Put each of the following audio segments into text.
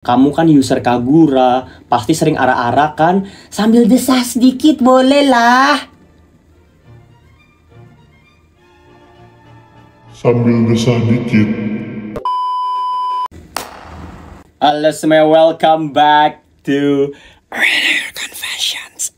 Kamu kan user Kagura, pasti sering arak-arak kan? Sambil desah sedikit boleh lah. Sambil desah dikit. Halo semua, welcome back to Real Confessions.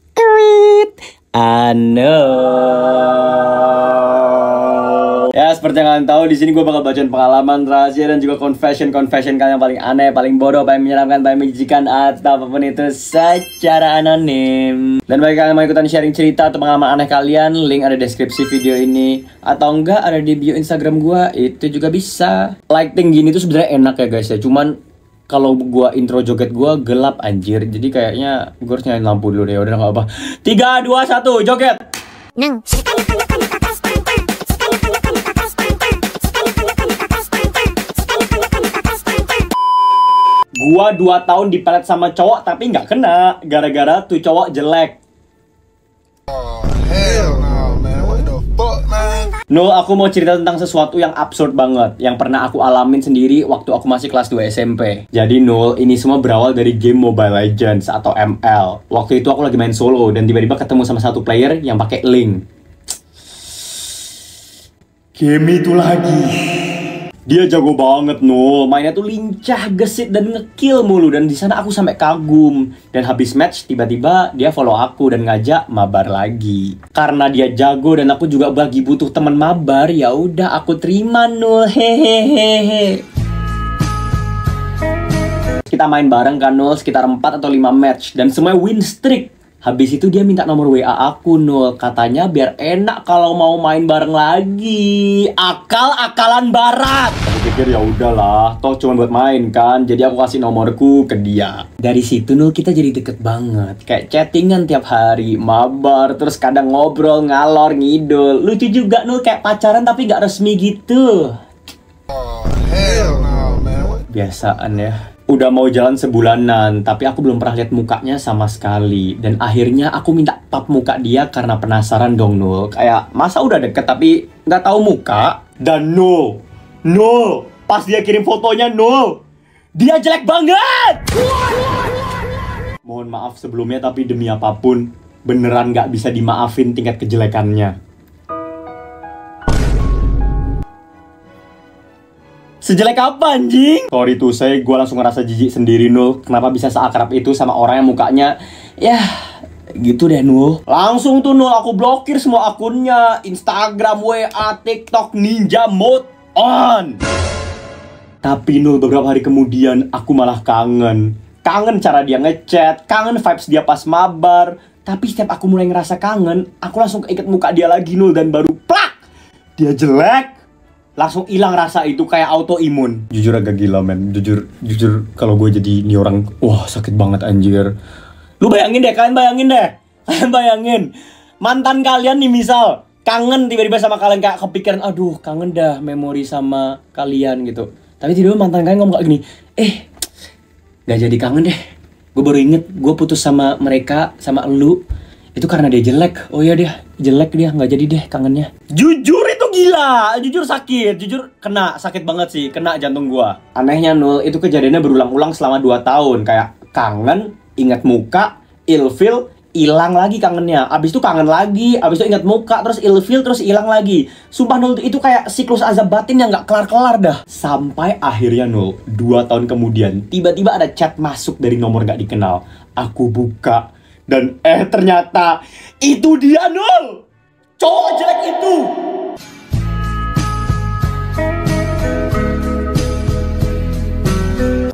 Ya, seperti yang kalian tahu, di sini gue bakal bacain pengalaman, rahasia, dan juga confession kalian yang paling aneh, paling bodoh, paling menyeramkan, paling menjijikan, atau apapun itu secara anonim. Dan bagi kalian yang mau ikutan sharing cerita atau pengalaman aneh kalian, link ada di deskripsi video ini, atau enggak ada di bio Instagram gue, itu juga bisa. Lighting gini tuh sebenarnya enak ya guys ya, cuman kalau gua intro joget gua gelap anjir. Jadi kayaknya gua harus nyalain lampu dulu deh. Udah nggak apa. 3, 2, 1, joget. Gua 2 tahun dipelet sama cowok tapi nggak kena gara-gara tuh cowok jelek. No, aku mau cerita tentang sesuatu yang absurd banget yang pernah aku alamin sendiri waktu aku masih kelas 2 SMP. Jadi Nul, ini semua berawal dari game Mobile Legends atau ML. Waktu itu aku lagi main solo dan tiba-tiba ketemu sama satu player yang pakai link. Game itu lagi. Dia jago banget Nul, mainnya tuh lincah, gesit, dan ngekill mulu. Dan di sana aku sampai kagum. Dan habis match tiba-tiba dia follow aku dan ngajak mabar lagi. Karena dia jago dan aku juga lagi butuh teman mabar, ya udah aku terima Nul, hehehe. Kita main bareng kan Nul, sekitar 4 atau 5 match dan semua win streak. Habis itu dia minta nomor WA aku Nul, katanya biar enak kalau mau main bareng lagi. Akal-akalan barat. Aku pikir ya udahlah, toh cuma buat main kan. Jadi aku kasih nomorku ke dia. Dari situ Nul kita jadi deket banget. Kayak chattingan tiap hari, mabar, terus kadang ngobrol, ngalor, ngidul. Lucu juga Nul, kayak pacaran tapi gak resmi gitu. Oh, hell no, man. Biasaan ya. Udah mau jalan sebulanan, tapi aku belum pernah lihat mukanya sama sekali. Dan akhirnya aku minta pap muka dia karena penasaran dong Nul. Kayak masa udah deket tapi nggak tahu muka. Dan Nul, pas dia kirim fotonya Nul, dia jelek banget. Mohon maaf sebelumnya, tapi demi apapun beneran nggak bisa dimaafin tingkat kejelekannya. Sejelek apa anjing? Sorry tuh, gue langsung ngerasa jijik sendiri Nul. Kenapa bisa seakrab itu sama orang yang mukanya ya gitu deh Nul. Langsung tuh Nul aku blokir semua akunnya, Instagram, WA, TikTok, Ninja Mode on. Tapi Nul, beberapa hari kemudian aku malah kangen. Kangen cara dia ngechat, kangen vibes dia pas mabar. Tapi setiap aku mulai ngerasa kangen, aku langsung keinget muka dia lagi Nul. Dan baru plak, dia jelek. Langsung hilang rasa itu, kayak autoimun. Jujur agak gila men. Jujur kalau gue jadi ini orang, wah sakit banget anjir. Lu bayangin deh, kalian bayangin mantan kalian nih misal kangen tiba-tiba sama kalian, kayak kepikiran, aduh kangen dah memori sama kalian gitu. Tapi tiba-tiba mantan kalian ngomong kayak gini, gak jadi kangen deh, gue baru inget gue putus sama mereka, sama elu itu karena dia jelek. Oh iya dia jelek, dia nggak jadi deh kangennya. Jujur itu gila, jujur sakit, jujur kena sakit banget sih, kena jantung gua. Anehnya Nul, itu kejadiannya berulang-ulang selama 2 tahun. Kayak kangen, ingat muka, ilfil, hilang lagi kangennya. Abis itu kangen lagi, abis itu ingat muka, terus ilfil, terus hilang lagi. Sumpah Nul, itu kayak siklus azab batin yang nggak kelar-kelar dah. Sampai akhirnya Nul, 2 tahun kemudian, tiba-tiba ada chat masuk dari nomor nggak dikenal. Aku buka. Dan ternyata itu dia Nul, cowok jelek itu.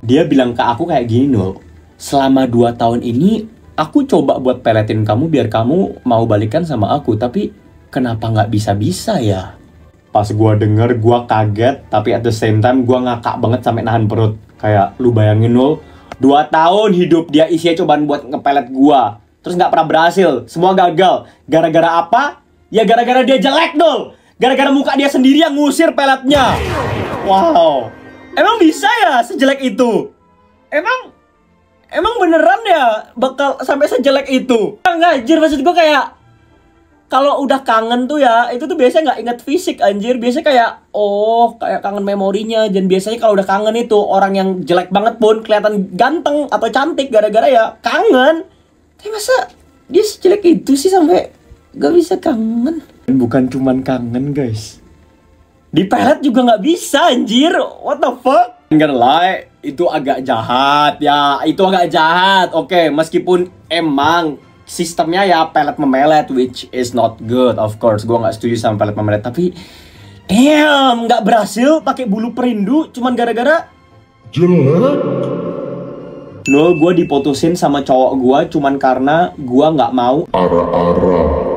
Dia bilang ke aku kayak gini Nul, selama 2 tahun ini aku coba buat peletin kamu biar kamu mau balikan sama aku, tapi kenapa nggak bisa-bisa ya? Pas gua denger gua kaget, tapi at the same time gua ngakak banget sampai nahan perut. Kayak lu bayangin Nul, 2 tahun hidup dia isinya cobaan buat ngepelet gua, terus nggak pernah berhasil, semua gagal. Gara-gara apa? Ya gara-gara dia jelek Nul. Gara-gara muka dia sendiri yang ngusir peletnya. Wow, emang bisa ya sejelek itu? Emang beneran ya bakal sampai sejelek itu? Enggak, anjir, maksud gue kayak kalau udah kangen tuh ya, itu tuh biasanya nggak inget fisik anjir. Biasanya kayak, oh kayak kangen memorinya. Dan biasanya kalau udah kangen itu, orang yang jelek banget pun kelihatan ganteng atau cantik gara-gara ya kangen. Tapi masa dia sejelek itu sih sampai gak bisa kangen? Bukan cuman kangen guys, di pelet juga nggak bisa anjir. What the fuck? Enggak lie, itu agak jahat ya. Itu agak jahat. Oke, meskipun emang sistemnya ya pelet memelet, which is not good, of course. Gue nggak setuju sama pelet memelet, tapi damn, nggak berhasil pakai bulu perindu cuman gara-gara jelek. Nul, gue diputusin sama cowok gue cuman karena gue nggak mau Ara-ara.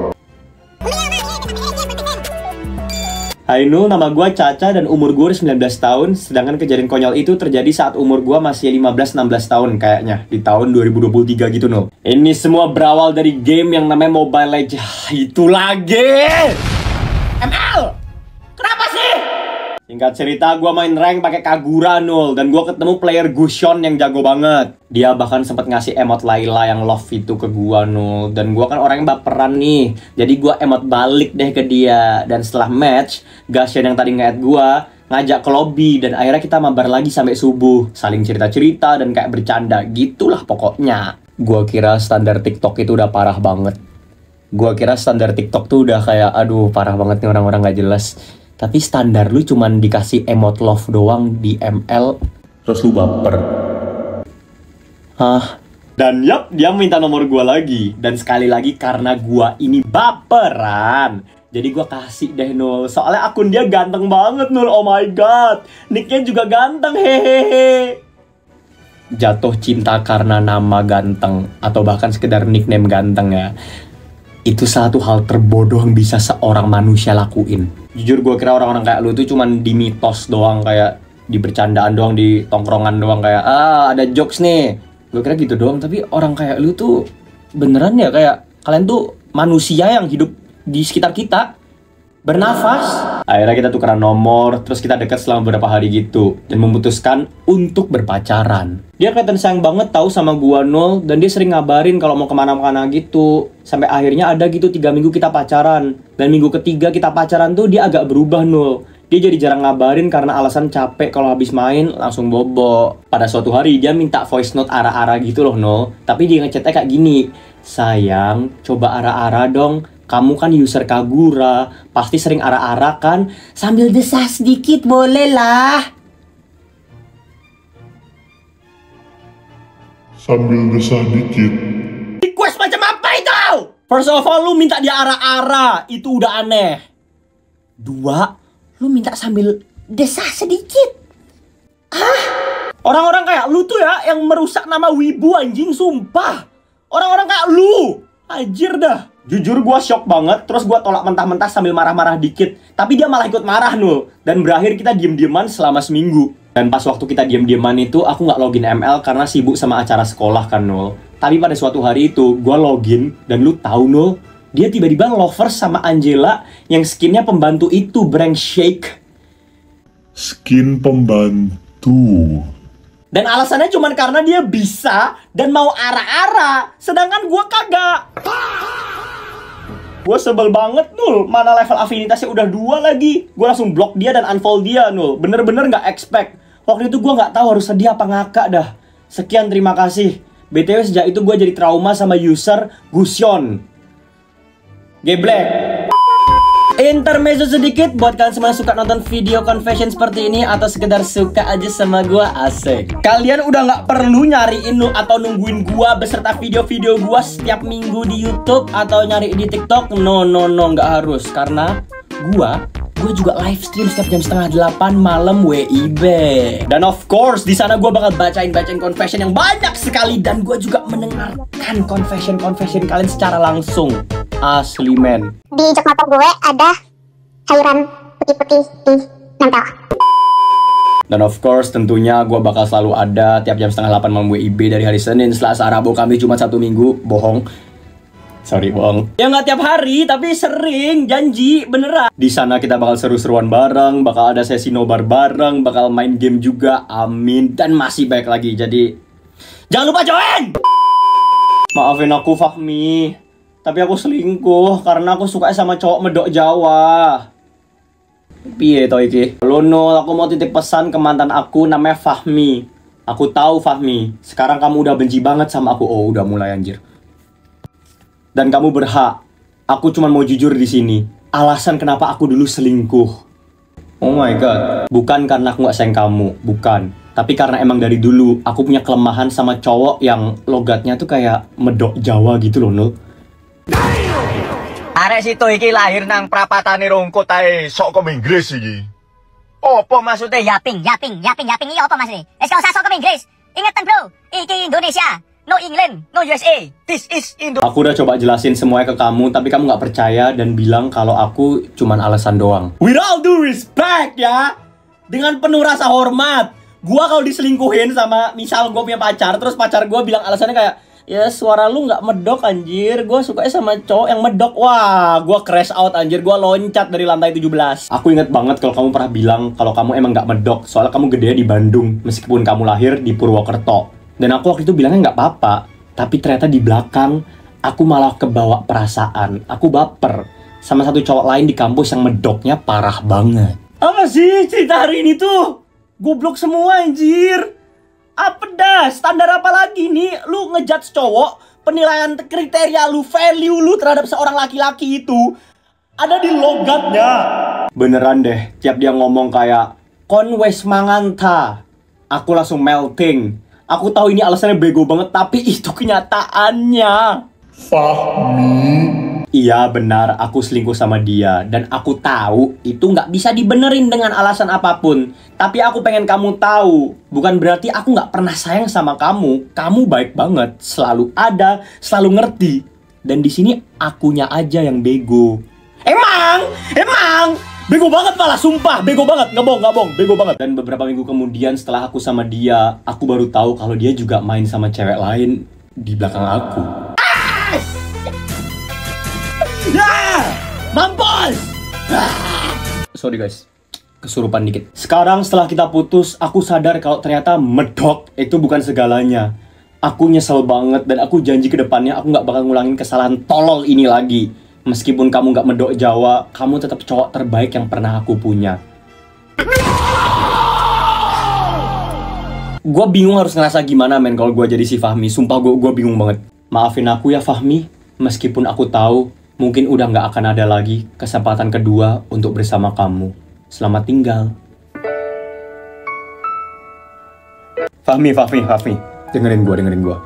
Hai Nul, nama gue Caca dan umur gue 19 tahun. Sedangkan kejadian konyol itu terjadi saat umur gue masih 15-16 tahun kayaknya. Di tahun 2023 gitu Nul. Ini semua berawal dari game yang namanya Mobile Legends. Itu lagi ML. Kenapa sih? Singkat cerita, gue main rank pakai Kagura Nul. Dan gue ketemu player Gusion yang jago banget. Dia bahkan sempat ngasih emot Layla yang love itu ke gue Nul. Dan gue kan orang yang baperan nih. Jadi gue emot balik deh ke dia. Dan setelah match, Gusion yang tadi nge-add gue ngajak ke lobby. Dan akhirnya kita mabar lagi sampai subuh. Saling cerita-cerita dan kayak bercanda. Gitulah pokoknya. Gue kira standar TikTok itu udah parah banget. Gue kira standar TikTok tuh udah kayak, aduh parah banget nih orang-orang gak jelas. Tapi standar lu cuman dikasih emot love doang di ML, terus lu baper. Hah? Dan yap, dia minta nomor gua lagi. Dan sekali lagi karena gua ini baperan, jadi gua kasih deh Nul. Soalnya akun dia ganteng banget Nul, oh my god. Nicknya juga ganteng, hehehe. Jatuh cinta karena nama ganteng, atau bahkan sekedar nickname ganteng ya, itu satu hal terbodoh yang bisa seorang manusia lakuin. Jujur gue kira orang-orang kayak lu tuh cuman di mitos doang, kayak di bercandaan doang, di tongkrongan doang, kayak ada jokes nih. Gue kira gitu doang, tapi orang kayak lu tuh beneran ya, kayak kalian tuh manusia yang hidup di sekitar kita, bernafas. Akhirnya kita tukeran nomor, terus kita deket selama beberapa hari gitu, dan memutuskan untuk berpacaran. Dia kelihatan sayang banget tahu sama gua Nul, dan dia sering ngabarin kalau mau kemana-mana gitu. Sampai akhirnya ada gitu 3 minggu kita pacaran. Dan minggu ketiga kita pacaran tuh dia agak berubah Nul. Dia jadi jarang ngabarin karena alasan capek kalau habis main langsung bobo. Pada suatu hari dia minta voice note ara-ara gitu loh Nul. Tapi dia ngechatnya kayak gini, sayang coba ara-ara dong. Kamu kan user Kagura, pasti sering ara-ara kan? Sambil desah sedikit boleh lah. Sambil desah dikit. Request macam apa itu? First of all, lu minta dia ara-ara, itu udah aneh. 2, lu minta sambil desah sedikit. Hah? Orang-orang kayak lu tuh ya yang merusak nama wibu anjing, sumpah. Orang-orang kayak lu, anjir dah. Jujur gue shock banget, terus gue tolak mentah-mentah sambil marah-marah dikit. Tapi dia malah ikut marah Nul. Dan berakhir kita diem-dieman selama seminggu. Dan pas waktu kita diem-dieman itu, aku nggak login ML karena sibuk sama acara sekolah kan Nul. Tapi pada suatu hari itu, gue login, dan lu tahu Nul, dia tiba-tiba lovers sama Angela yang skinnya pembantu itu, brengsek. Skin pembantu. Dan alasannya cuma karena dia bisa dan mau ara-ara, sedangkan gue kagak. Gue sebel banget Nul, mana level afinitasnya udah 2 lagi. Gue langsung blok dia dan unfollow dia Nul. Bener-bener gak expect. Waktu itu gue gak tahu harus sedih apa ngakak dah. Sekian, terima kasih. BTW sejak itu gue jadi trauma sama user Gusion. Geblek. Intermezzo sedikit buat kalian semua yang suka nonton video confession seperti ini atau sekedar suka aja sama gua, asik. Kalian udah nggak perlu nyariin lu atau nungguin gua beserta video-video gua setiap minggu di YouTube atau nyari di TikTok. No, nggak harus, karena gua juga live stream setiap jam 7:30 malam WIB. Dan of course di sana gua bakal bacain confession yang banyak sekali, dan gua juga mendengarkan confession kalian secara langsung. Asli men. Di jok motor gue ada sayuran putih-putih di nempel. Dan of course tentunya gue bakal selalu ada tiap jam 7:30 malam WIB dari hari Senin, Selasa, Rabu, Kamis, Jumat, Sabtu, Minggu. Bohong. Sorry, bohong. Ya nggak tiap hari, tapi sering, janji, beneran. Di sana kita bakal seru-seruan bareng, bakal ada sesi nobar bareng, bakal main game juga, amin. Dan masih baik lagi, jadi jangan lupa join! Maafin aku, Fahmi. Tapi aku selingkuh karena aku suka sama cowok medok Jawa. Piye to iki? Lo Nul, aku mau titip pesan ke mantan aku namanya Fahmi. Aku tahu Fahmi, sekarang kamu udah benci banget sama aku. Oh, udah mulai anjir. Dan kamu berhak. Aku cuma mau jujur di sini. Alasan kenapa aku dulu selingkuh. Oh my god. Bukan karena aku gak sayang kamu, bukan. Tapi karena emang dari dulu aku punya kelemahan sama cowok yang logatnya tuh kayak medok Jawa gitu loh, Nul. Arek situ iki lahir nang prapatane Rongkot ae, sok kom Inggris iki. Apa maksudnya Yaping iki apa maksudnya? Gak usah sok ke Inggris. Ingetan bro, iki Indonesia, no England, no USA. This is Indo. Aku udah coba jelasin semuanya ke kamu, tapi kamu gak percaya dan bilang kalau aku cuman alasan doang. With all due respect ya, dengan penuh rasa hormat, gua kalau diselingkuhin sama misal gue punya pacar, terus pacar gue bilang alasannya kayak, ya suara lu nggak medok anjir, gue suka sama cowok yang medok. Wah, gue crash out anjir, gue loncat dari lantai 17. Aku inget banget kalau kamu pernah bilang kalau kamu emang nggak medok, soalnya kamu gede di Bandung, meskipun kamu lahir di Purwokerto. Dan aku waktu itu bilangnya nggak apa-apa, tapi ternyata di belakang aku malah kebawa perasaan. Aku baper sama satu cowok lain di kampus yang medoknya parah banget. Apa sih cerita hari ini tuh? Goblok semua anjir. Apa dah? Standar apa lagi nih? Lu ngejudge cowok, penilaian kriteria lu, value lu terhadap seorang laki-laki itu ada di logatnya. Beneran deh, tiap dia ngomong kayak kon wes manganta, aku langsung melting. Aku tahu ini alasannya bego banget, tapi itu kenyataannya. Fahmi. Iya benar, aku selingkuh sama dia. Dan aku tahu itu nggak bisa dibenerin dengan alasan apapun. Tapi aku pengen kamu tahu, bukan berarti aku nggak pernah sayang sama kamu. Kamu baik banget, selalu ada, selalu ngerti. Dan di sini akunya aja yang bego. Emang bego banget malah, sumpah bego banget, nggak bohong, bego banget. Dan beberapa minggu kemudian setelah aku sama dia, aku baru tahu kalau dia juga main sama cewek lain di belakang aku. Mampus! Sorry guys, kesurupan dikit. Sekarang setelah kita putus, aku sadar kalau ternyata medok itu bukan segalanya. Aku nyesel banget dan aku janji ke depannya aku nggak bakal ngulangin kesalahan tolol ini lagi. Meskipun kamu nggak medok Jawa, kamu tetap cowok terbaik yang pernah aku punya. Gue bingung harus ngerasa gimana men kalau gue jadi si Fahmi. Sumpah gue bingung banget. Maafin aku ya Fahmi, meskipun aku tahu mungkin udah nggak akan ada lagi kesempatan kedua untuk bersama kamu. Selamat tinggal. Fahmi. Dengerin gue.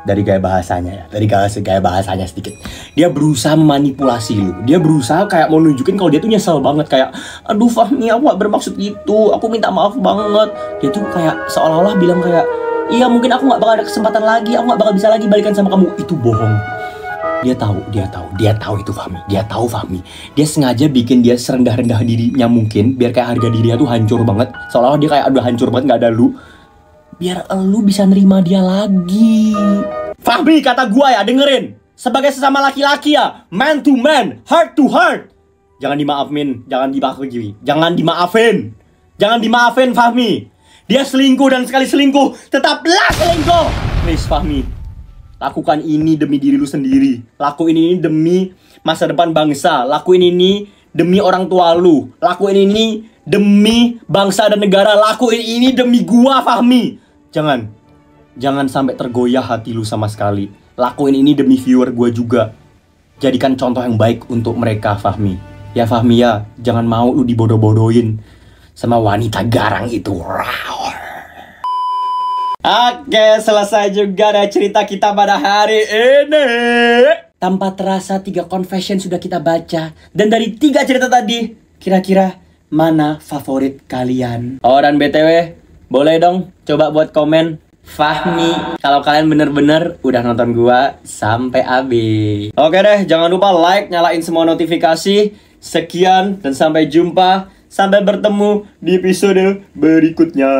Dari gaya bahasanya ya. Dari gaya bahasanya sedikit. Dia berusaha memanipulasi lu. Dia berusaha kayak mau nunjukin kalau dia tuh nyesel banget. Kayak, aduh Fahmi, aku gak bermaksud gitu. Aku minta maaf banget. Dia tuh kayak seolah-olah bilang kayak, iya mungkin aku gak bakal ada kesempatan lagi. Aku gak bakal bisa lagi balikan sama kamu. Itu bohong. Dia tahu itu Fahmi. Dia tahu Fahmi. Dia sengaja bikin dia serendah-rendah dirinya mungkin, biar kayak harga dirinya tuh hancur banget. Seolah-olah dia kayak udah hancur banget, gak ada lu. Biar lu bisa nerima dia lagi. Fahmi, kata gua ya, dengerin. Sebagai sesama laki-laki ya, man to man, heart to heart. Jangan dimaafin, jangan dimaafin Fahmi. Dia selingkuh dan sekali selingkuh, tetaplah selingkuh. Please Fahmi, lakukan ini demi diri lu sendiri. Lakuin ini demi masa depan bangsa. Lakuin ini demi orang tua lu. Lakuin ini demi bangsa dan negara. Lakuin ini demi gua Fahmi. Jangan sampai tergoyah hati lu sama sekali. Lakuin ini demi viewer gua juga. Jadikan contoh yang baik untuk mereka Fahmi. Ya Fahmi ya, jangan mau lu dibodoh-bodohin sama wanita garang itu. Oke, selesai juga deh cerita kita pada hari ini. Tanpa terasa 3 confession sudah kita baca. Dan dari 3 cerita tadi, kira-kira mana favorit kalian? Oh dan BTW, boleh dong coba buat komen Fahmi kalau kalian bener-bener udah nonton gua sampai habis. Oke deh, jangan lupa like, nyalain semua notifikasi. Sekian dan sampai jumpa. Sampai bertemu di episode berikutnya.